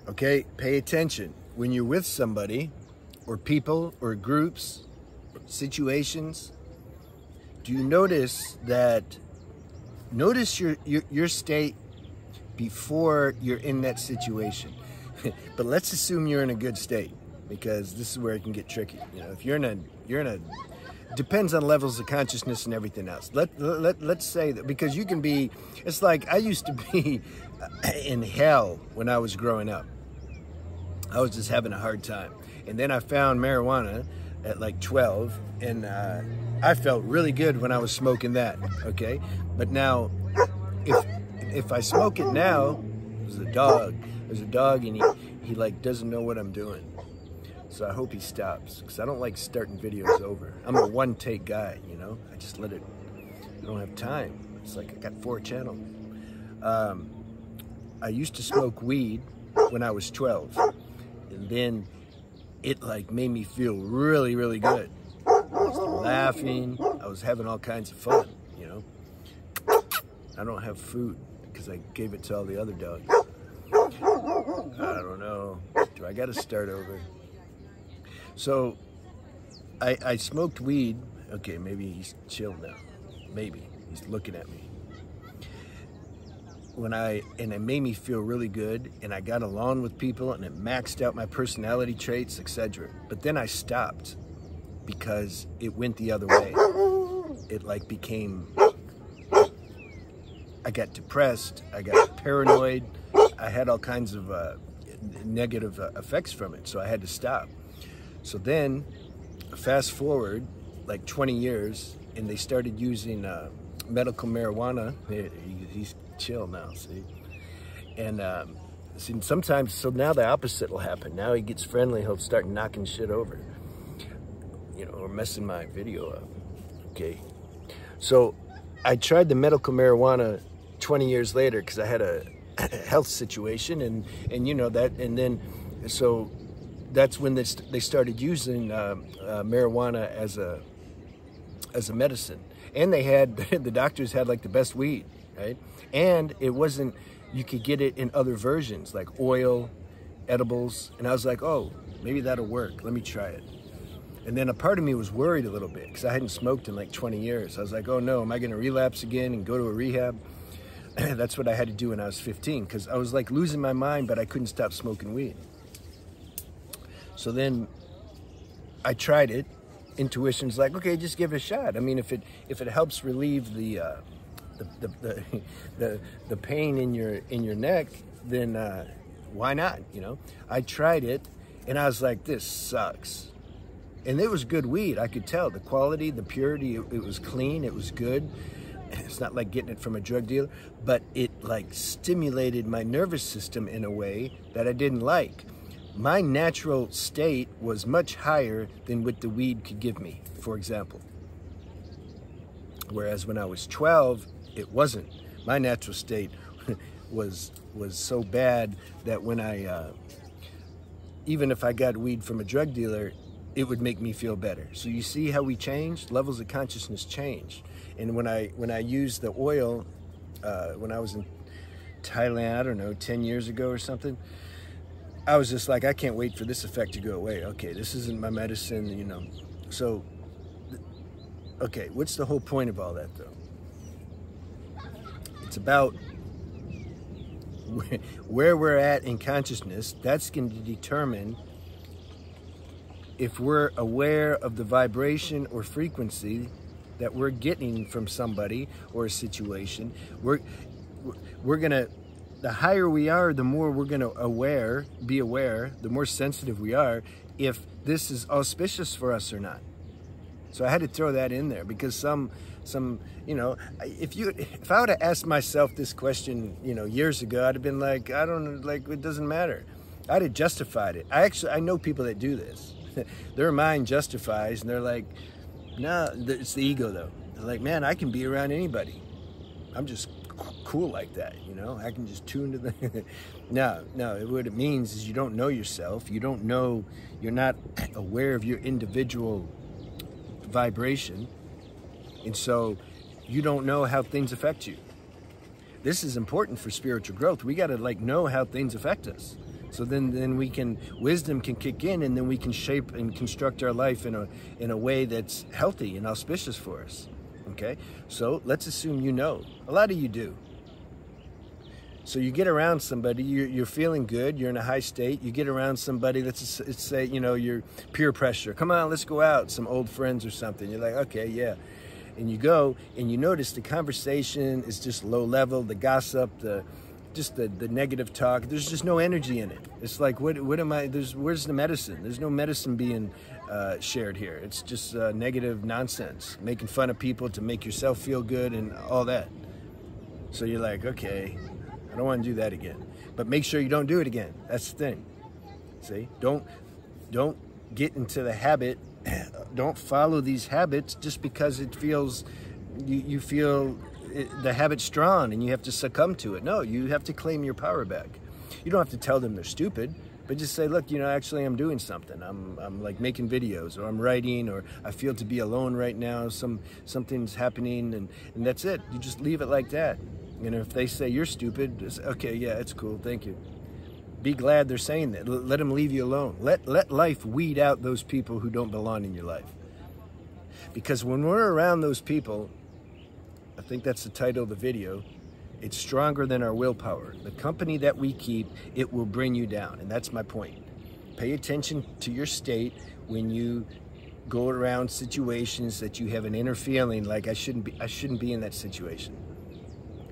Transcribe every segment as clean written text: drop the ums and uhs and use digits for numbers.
Okay, pay attention. When you're with somebody, or people, or groups, or situations, do you notice your state before you're in that situation? But let's assume you're in a good state, because this is where it can get tricky. You know, if you're in a depends on levels of consciousness and everything else. Let's say that, because you can be, it's like I used to be in hell when I was growing up. I was just having a hard time. And then I found marijuana at like 12, and I felt really good when I was smoking that, okay? But now, if I smoke it now, there's a dog, and he like doesn't know what I'm doing. So I hope he stops, because I don't like starting videos over. I'm a one-take guy, you know? I just let it, I don't have time. It's like I got 4 channels. I used to smoke weed when I was 12, and then it like made me feel really, really good. I was laughing, I was having all kinds of fun, you know? I don't have food, because I gave it to all the other dogs. I don't know, do I gotta start over? So, I smoked weed. Okay, maybe he's chilled now. Maybe. He's looking at me. And it made me feel really good, and I got along with people, and it maxed out my personality traits, etc. But then I stopped, because it went the other way. It like became, I got depressed, I got paranoid, I had all kinds of negative effects from it, so I had to stop. So then, fast forward like 20 years, and they started using medical marijuana. He's chill now, see? And see, sometimes, so now the opposite will happen. Now he gets friendly, he'll start knocking shit over, you know, or messing my video up, okay? So I tried the medical marijuana 20 years later, because I had a health situation, and you know that, and then, so that's when they started using marijuana as a medicine. And they had, the doctors had like the best weed, right? And it wasn't, you could get it in other versions, like oil, edibles. And I was like, oh, maybe that'll work. Let me try it. And then a part of me was worried a little bit, because I hadn't smoked in like 20 years. I was like, oh no, am I gonna relapse again and go to a rehab? That's what I had to do when I was 15, because I was like losing my mind, but I couldn't stop smoking weed. So then I tried it. Intuition's like, okay, just give it a shot. I mean, if it helps relieve the pain in your neck, then why not? You know, I tried it, and I was like, this sucks. And it was good weed. I could tell the quality, the purity. It was clean. It was good. It's not like getting it from a drug dealer, but it like stimulated my nervous system in a way that I didn't like. My natural state was much higher than what the weed could give me, for example. Whereas when I was 12, it wasn't. My natural state was so bad that when even if I got weed from a drug dealer, it would make me feel better. So you see how we changed? Levels of consciousness change. And when I used the oil, when I was in Thailand, I don't know, 10 years ago or something, I was just like, I can't wait for this effect to go away. Okay, this isn't my medicine, you know. So, okay, what's the whole point of all that, though? It's about where we're at in consciousness. That's going to determine if we're aware of the vibration or frequency that we're getting from somebody or a situation. We're gonna, the higher we are, the more we're gonna be aware, the more sensitive we are, if this is auspicious for us or not. So I had to throw that in there, because some, you know, if I would have asked myself this question, you know, years ago, I'd have been like, I don't know, like, it doesn't matter. I'd have justified it. I know people that do this. Their mind justifies, and they're like, no, it's the ego though. They're like, man, I can be around anybody. I'm just cool like that, you know? I can just tune to the... No, what it means is you don't know yourself. You don't know, you're not aware of your individual vibration. And so you don't know how things affect you. This is important for spiritual growth. We got to like know how things affect us. So then wisdom can kick in, and then we can shape and construct our life in a way that's healthy and auspicious for us. Okay? So let's assume you know. A lot of you do. So you get around somebody, you're feeling good, you're in a high state, you get around somebody, let's say, you know, you're peer pressure. Come on, let's go out, some old friends or something. You're like, okay, yeah. And you go, and you notice the conversation is just low level, the gossip, the negative talk. There's just no energy in it. It's like, what am I, where's the medicine? There's no medicine being shared here. It's just negative nonsense, making fun of people to make yourself feel good and all that. So you're like, okay, I don't want to do that again. But make sure you don't do it again. That's the thing. See? Don't get into the habit. Don't follow these habits just because it feels, you feel the habit's strong and you have to succumb to it. No, you have to claim your power back. You don't have to tell them they're stupid, but just say, look, you know, actually I'm doing something. I'm like making videos, or I'm writing, or I feel to be alone right now. Something's happening, and that's it. You just leave it like that. You know, if they say you're stupid, just, okay, yeah, it's cool, thank you. Be glad they're saying that. Let them leave you alone. Let life weed out those people who don't belong in your life. Because when we're around those people, I think that's the title of the video, it's stronger than our willpower. The company that we keep, it will bring you down, and that's my point. Pay attention to your state when you go around situations that you have an inner feeling like I shouldn't be in that situation.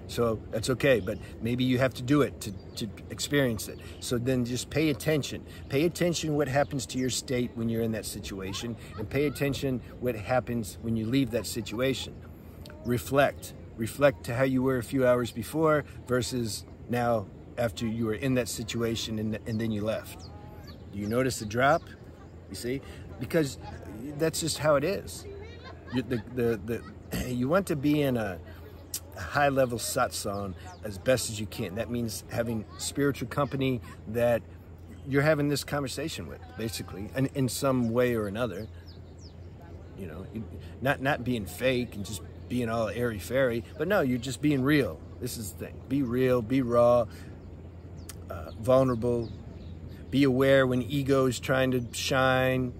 So that's okay, but maybe you have to do it to experience it. So then just pay attention. Pay attention what happens to your state when you're in that situation, and pay attention what happens when you leave that situation. Reflect. Reflect to how you were a few hours before versus now after you were in that situation and then you left. Do you notice the drop? You see? Because that's just how it is. You want to be in a high-level satsang as best as you can. That means having spiritual company that you're having this conversation with, basically, and in some way or another. You know, not being fake and just being all airy-fairy, but no, you're just being real. This is the thing. Be real, be raw, vulnerable, be aware when ego is trying to shine.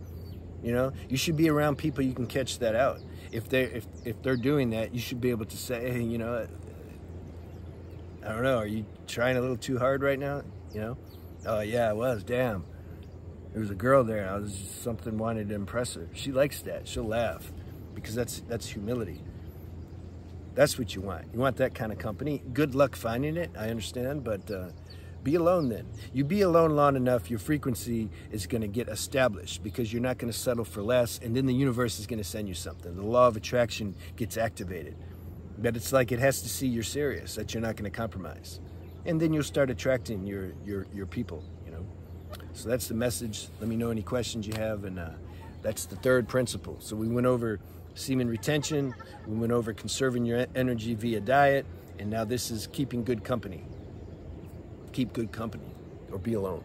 You know, you should be around people you can catch that out. If they're doing that, you should be able to say, hey, you know, I don't know, are you trying a little too hard right now? You know? Oh yeah, I was, damn. There was a girl there, something wanted to impress her. She likes that, she'll laugh, because that's humility. That's what you want. You want that kind of company. Good luck finding it, I understand, but be alone then. You be alone long enough, your frequency is going to get established because you're not going to settle for less, and then the universe is going to send you something. The law of attraction gets activated. But it's like it has to see you're serious, that you're not going to compromise. And then you'll start attracting your people, you know. So that's the message. Let me know any questions you have, and that's the third principle. So we went over semen retention, we went over conserving your energy via diet, and now this is keeping good company. Keep good company, or be alone.